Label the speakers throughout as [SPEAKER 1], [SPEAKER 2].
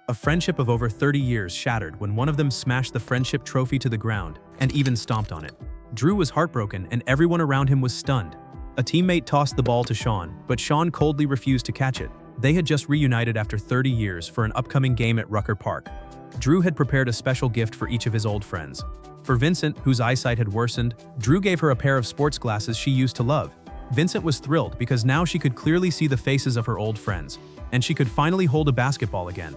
[SPEAKER 1] A friendship of over 30 years shattered when one of them smashed the friendship trophy to the ground and even stomped on it. Drew was heartbroken and everyone around him was stunned. A teammate tossed the ball to Sean, but Sean coldly refused to catch it. They had just reunited after 30 years for an upcoming game at Rucker Park. Drew had prepared a special gift for each of his old friends. For Vincent, whose eyesight had worsened, Drew gave her a pair of sports glasses she used to love. Vincent was thrilled because now she could clearly see the faces of her old friends, and she could finally hold a basketball again.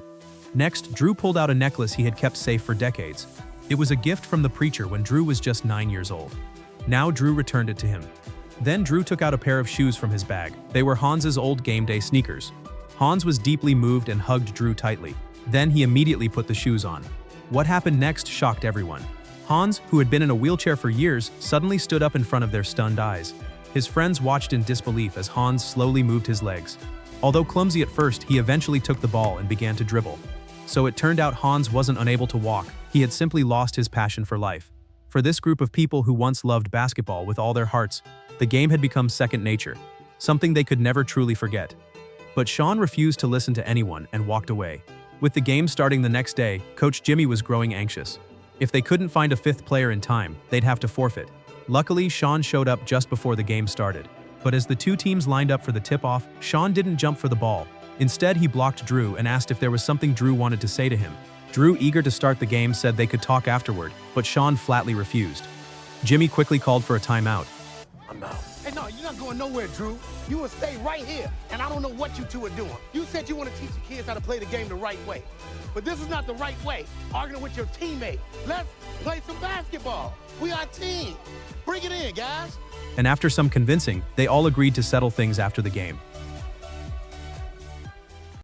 [SPEAKER 1] Next, Drew pulled out a necklace he had kept safe for decades. It was a gift from the preacher when Drew was just 9 years old. Now Drew returned it to him. Then Drew took out a pair of shoes from his bag. They were Hans's old game day sneakers. Hans was deeply moved and hugged Drew tightly. Then he immediately put the shoes on. What happened next shocked everyone. Hans, who had been in a wheelchair for years, suddenly stood up in front of their stunned eyes. His friends watched in disbelief as Hans slowly moved his legs. Although clumsy at first, he eventually took the ball and began to dribble. So it turned out Hans wasn't unable to walk, he had simply lost his passion for life. For this group of people who once loved basketball with all their hearts, the game had become second nature, something they could never truly forget. But Sean refused to listen to anyone and walked away. With the game starting the next day, Coach Jimmy was growing anxious. If they couldn't find a fifth player in time, they'd have to forfeit. Luckily, Sean showed up just before the game started. But as the two teams lined up for the tip-off, Sean didn't jump for the ball. Instead, he blocked Drew and asked if there was something Drew wanted to say to him. Drew, eager to start the game, said they could talk afterward, but Sean flatly refused. Jimmy quickly called for a timeout.
[SPEAKER 2] I'm out. Hey, no, you're not going nowhere, Drew. You will stay right here, and I don't know what you two are doing. You said you want to teach the kids how to play the game the right way. But this is not the right way, arguing with your teammate. Let's play some basketball. We are a team. Bring it in, guys.
[SPEAKER 1] And after some convincing, they all agreed to settle things after the game.